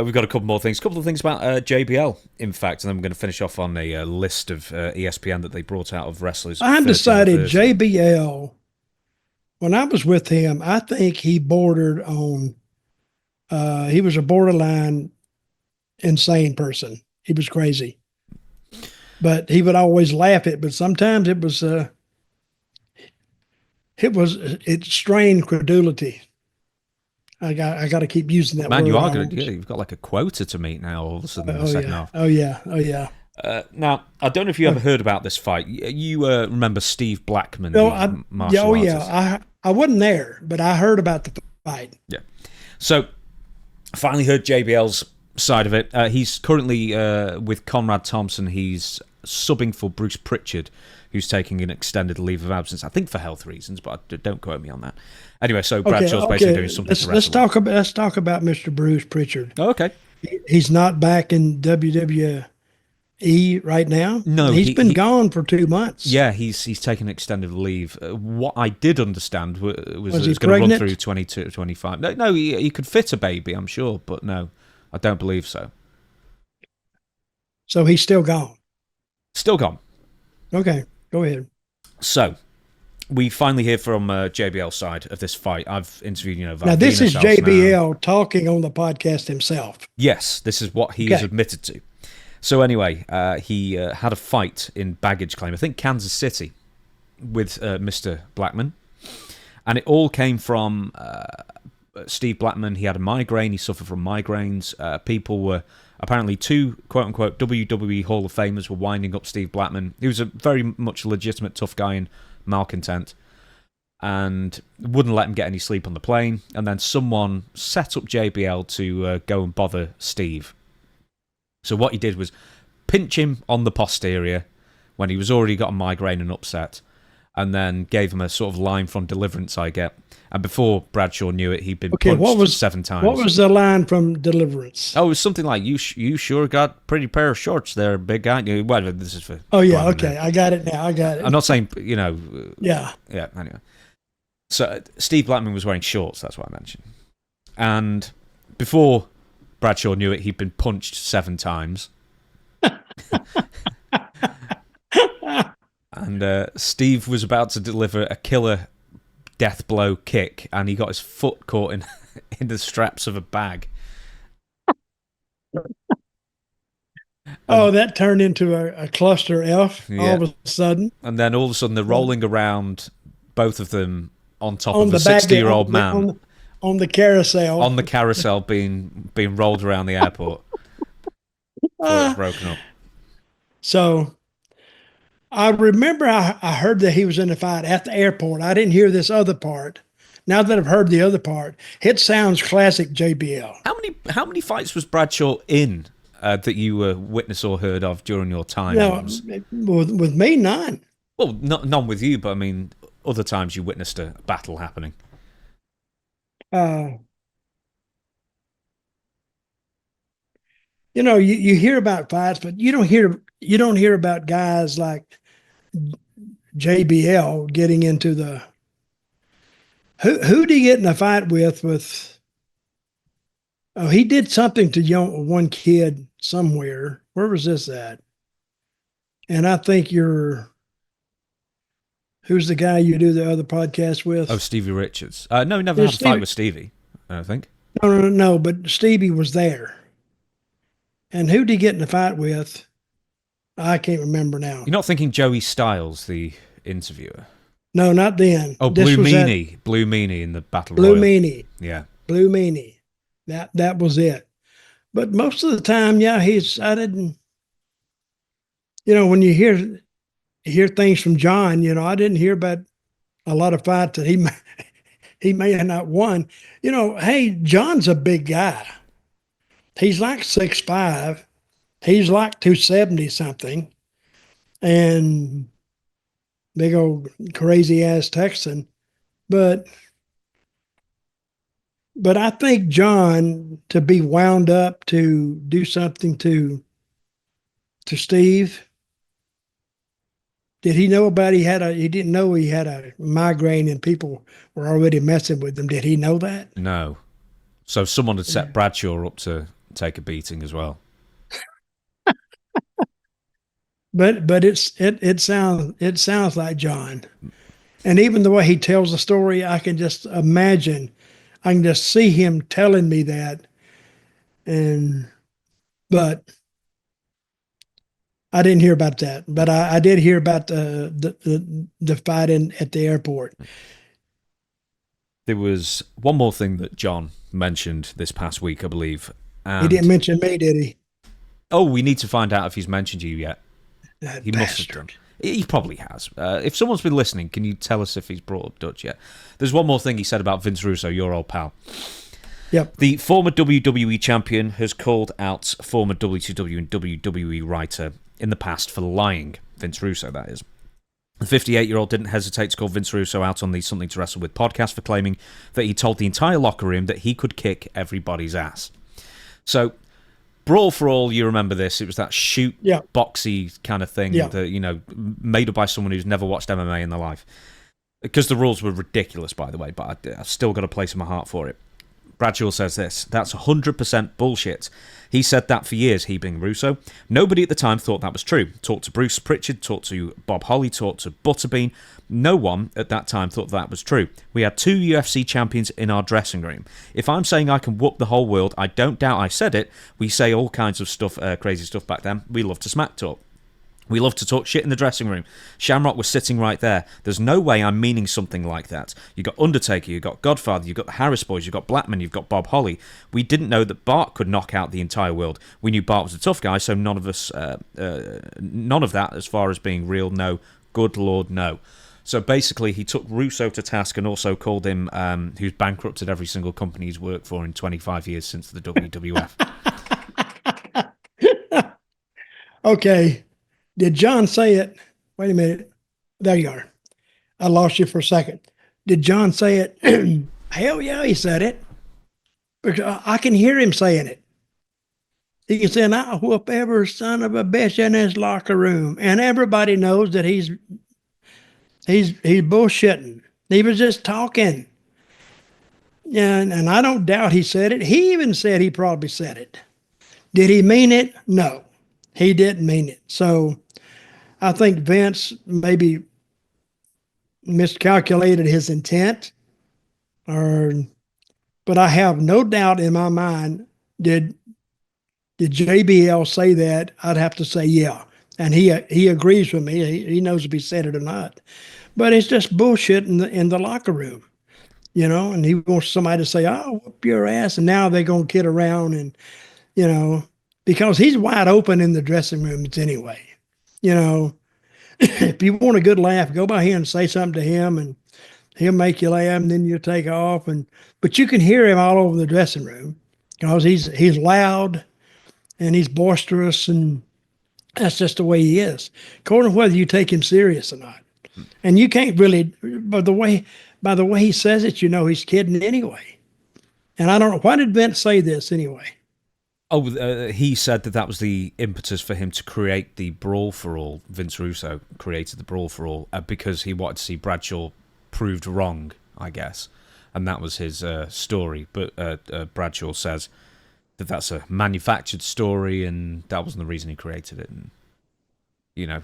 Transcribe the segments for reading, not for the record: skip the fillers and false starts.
We've got a couple more things. A couple of things about JBL, in fact, and then we're going to finish off on a list of ESPN that they brought out of wrestlers. I decided JBL, when I was with him, I think he bordered on, he was a borderline insane person. He was crazy. But he would always laugh at, but sometimes it strained credulity. I got to keep using that. Man, word. you are good. Yeah, you've got like a quota to meet now. All of a sudden, in the second half. Oh yeah. Now, I don't know if you ever heard about this fight. You remember Steve Blackman, the martial artist? I wasn't there, but I heard about the fight. Yeah. So, finally heard JBL's side of it. He's currently with Conrad Thompson. He's subbing for Bruce Pritchard, who's taking an extended leave of absence, I think for health reasons, but don't quote me on that. Anyway, so Bradshaw's basically doing something to let's talk about Mr. Bruce Pritchard. Oh, okay. He's not back in WWE right now. No, he's been gone for 2 months. Yeah, he's taken extended leave. What I did understand was it was going to run through 22 to 25. No, he could fit a baby, I'm sure, but no, I don't believe so. So he's still gone. Still gone. Okay, go ahead. So, we finally hear from JBL's side of this fight. I've interviewed, now this is JBL talking on the podcast himself. Yes, this is what he has admitted to. So anyway, he had a fight in baggage claim, I think Kansas City, with Mr. Blackman. And it all came from Steve Blackman. He had a migraine. He suffered from migraines. People were... Apparently, two quote-unquote WWE Hall of Famers were winding up Steve Blackman. He was a very much legitimate tough guy in malcontent and wouldn't let him get any sleep on the plane. And then someone set up JBL to go and bother Steve. So what he did was pinch him on the posterior when he was already got a migraine and upset, and then gave him a sort of line from Deliverance, I get. And before Bradshaw knew it, he'd been punched 7 times. What was the line from Deliverance? Oh, it was something like, you sure got pretty pair of shorts there, big guy. Well, this is for... Oh, yeah, okay. I got it now. I'm not saying, Yeah. Yeah, anyway. So, Steve Blackman was wearing shorts, that's what I mentioned. And before Bradshaw knew it, he'd been punched 7 times. And Steve was about to deliver a killer death blow kick, and he got his foot caught in the straps of a bag. That turned into a cluster F all of a sudden. And then all of a sudden they're rolling around, both of them, on top of a 60-year-old man. On the carousel. On the carousel being rolled around the airport. Before it was broken up. So... I remember I heard that he was in the fight at the airport. I didn't hear this other part. Now that I've heard the other part, it sounds classic JBL. How many fights was Bradshaw in that you witnessed or heard of during your time? No, with me, none. Well, none with you, but I mean, other times you witnessed a battle happening. You hear about fights, but you don't hear about guys like JBL getting into the... Who did he get in a fight with? Oh, he did something to one kid somewhere. Where was this at? And I think who's the guy you do the other podcast with? Oh, Stevie Richards. No, he never had a fight with Stevie, I don't think. No, but Stevie was there. And who did he get in a fight with? I can't remember now. You're not thinking Joey Styles, the interviewer? No, not then. Oh, Blue Meanie. Blue Meanie in the Battle Royal. Blue Meanie. Yeah. Blue Meanie. That was it. But most of the time, yeah, I didn't... when you hear things from John, I didn't hear about a lot of fights that he may have not won. Hey, John's a big guy. He's like 6'5". He's like 270 something, and big old crazy ass Texan. But I think John, to be wound up to do something to Steve. Did he know about he didn't know he had a migraine and people were already messing with him. Did he know that? No. So someone had set Bradshaw up to take a beating as well. But it sounds like John. And even the way he tells the story, I can just imagine. I can just see him telling me that. But I didn't hear about that. But I did hear about the fight at the airport. There was one more thing that John mentioned this past week, I believe. He didn't mention me, did he? Oh, we need to find out if he's mentioned you yet. That he bastard. must have done. He probably has. If someone's been listening, can you tell us if he's brought up Dutch yet? There's one more thing he said about Vince Russo, your old pal. Yep. The former WWE champion has called out former WCW and WWE writer in the past for lying. Vince Russo, that is. The 58-year-old didn't hesitate to call Vince Russo out on the Something to Wrestle With podcast for claiming that he told the entire locker room that he could kick everybody's ass. So, Brawl for All, you remember this. It was that boxy kind of thing that, made up by someone who's never watched MMA in their life. Because the rules were ridiculous, by the way, but I've still got a place in my heart for it. Bradshaw says this, that's 100% bullshit. He said that for years, he being Russo. Nobody at the time thought that was true. Talked to Bruce Pritchard, talked to Bob Holly, talked to Butterbean. No one at that time thought that was true. We had 2 UFC champions in our dressing room. If I'm saying I can whoop the whole world, I don't doubt I said it. We say all kinds of stuff, crazy stuff back then. We love to smack talk. We love to talk shit in the dressing room. Shamrock was sitting right there. There's no way I'm meaning something like that. You got Undertaker, you got Godfather, you got the Harris Boys, you got Blackman, you've got Bob Holly. We didn't know that Bart could knock out the entire world. We knew Bart was a tough guy, so none of that as far as being real, no. Good Lord, no. So basically, he took Russo to task and also called him, who's bankrupted every single company he's worked for in 25 years since the WWF. Okay. Did John say it? Wait a minute. There you are. I lost you for a second. Did John say it? Hell yeah, he said it. Because I can hear him saying it. He said, I'll whoop every son of a bitch in his locker room. And everybody knows that he's bullshitting. He was just talking. And I don't doubt he said it. He even said he probably said it. Did he mean it? No, he didn't mean it. So I think Vince maybe miscalculated his intent, but I have no doubt in my mind, did JBL say that? I'd have to say yeah. And he agrees with me. He knows if he said it or not. But it's just bullshit in the locker room, and he wants somebody to say, "Oh, whoop your ass," and now they're gonna kid around and, because he's wide open in the dressing rooms anyway. If you want a good laugh, go by here and say something to him, and he'll make you laugh, and then you take off. But you can hear him all over the dressing room because he's loud and he's boisterous, and that's just the way he is, according to whether you take him serious or not. And you can't really, by the way he says it, he's kidding anyway. And I don't know, why did Vince say this anyway? Oh, he said that was the impetus for him to create the Brawl for All. Vince Russo created the Brawl for All because he wanted to see Bradshaw proved wrong, I guess. And that was his story. But Bradshaw says that's a manufactured story, and that wasn't the reason he created it. And,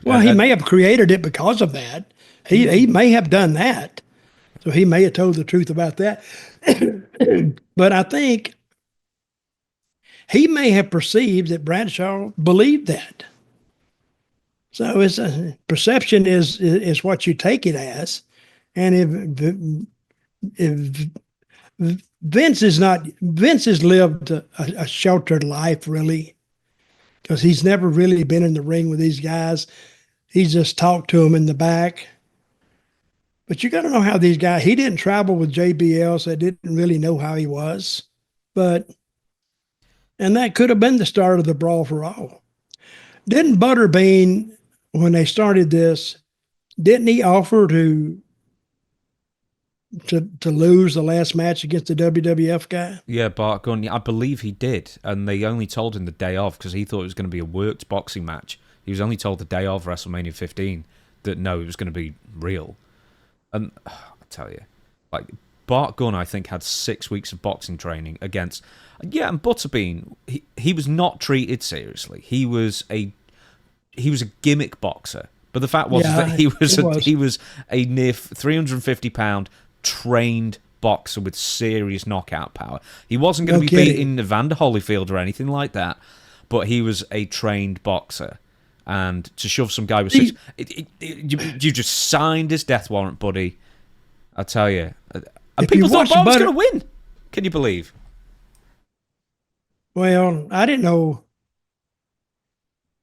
well, he may have created it because of that. He may have done that. So he may have told the truth about that. But I think he may have perceived that Bradshaw believed that. So perception is what you take it as. And if Vince has lived a sheltered life, really, because he's never really been in the ring with these guys. He's just talked to them in the back. But you got to know how these guys, he didn't travel with JBL, so I didn't really know how he was. And that could have been the start of the Brawl for All. Didn't Butterbean, when they started this, didn't he offer to lose the last match against the WWF guy? Yeah, Bart Gunn. I believe he did, and they only told him the day of because he thought it was going to be a worked boxing match. He was only told the day of WrestleMania 15 that no, it was going to be real. And I tell you, Bart Gunn, I think, had 6 weeks of boxing training against. Yeah, and Butterbean, he was not treated seriously. He was a gimmick boxer. But the fact was that he was a near 350-pound trained boxer with serious knockout power. He wasn't going to be beating Evander Holyfield or anything like that, but he was a trained boxer. And to shove some guy with six, you just signed his death warrant, buddy. I tell you. And people thought Bob was going to win. Can you believe? Well, I didn't know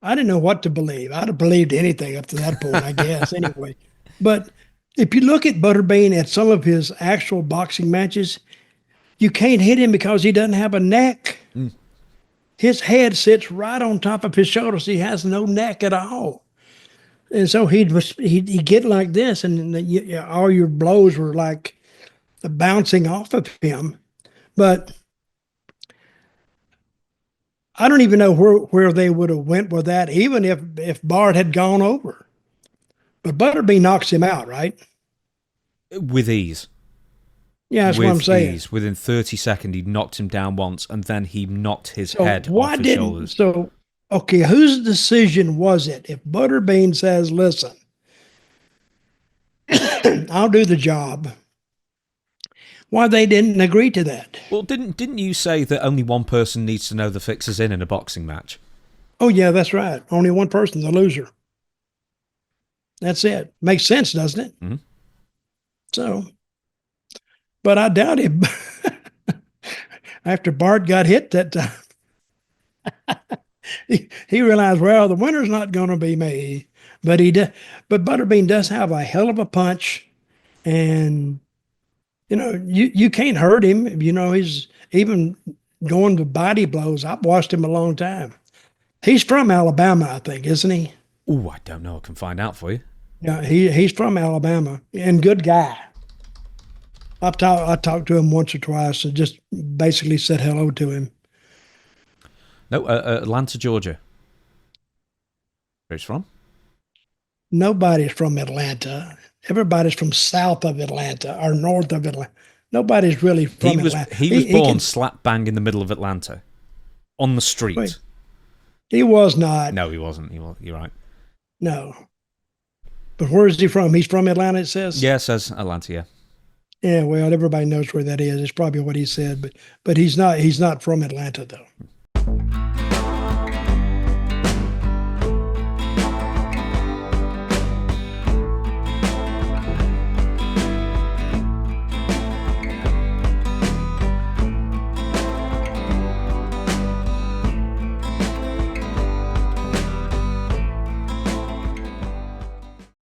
what to believe. I'd have believed anything up to that point, I guess, anyway. But if you look at Butterbean at some of his actual boxing matches, you can't hit him because he doesn't have a neck. Mm. His head sits right on top of his shoulders. He has no neck at all. And so he'd get like this, and all your blows were like bouncing off of him. But I don't even know where they would have went with that, even if Bart had gone over. But Butterbean knocks him out, right? With ease. Yeah, that's what I'm saying. Ease. Within 30 seconds, he knocked him down once, and then he knocked his head off his shoulders. So, okay, whose decision was it? If Butterbean says, listen, I'll do the job, why they didn't agree to that? Well, didn't you say that only one person needs to know the fixes in a boxing match? Oh, yeah, that's right. Only one person, the loser. That's it. Makes sense, doesn't it? Mm-hmm. So, but I doubt him. After Bart got hit that time, he realized, well, the winner's not going to be me. But but Butterbean does have a hell of a punch, and you can't hurt him. He's even going to body blows. I've watched him a long time. He's from Alabama, I think, isn't he? Oh, I don't know. I can find out for you. Yeah, he's from Alabama, and good guy. I talked to him once or twice and just basically said hello to him. No, Atlanta, Georgia. Where's from? Nobody's from Atlanta. Everybody's from south of Atlanta or north of Atlanta. Nobody's really from Atlanta. He was born slap bang in the middle of Atlanta, on the street. Wait, he was not. No, he wasn't. You're right. No. But where is he from? He's from Atlanta, it says? Yeah, it says Atlanta, yeah. Yeah, well, everybody knows where that is. It's probably what he said, but he's not from Atlanta, though.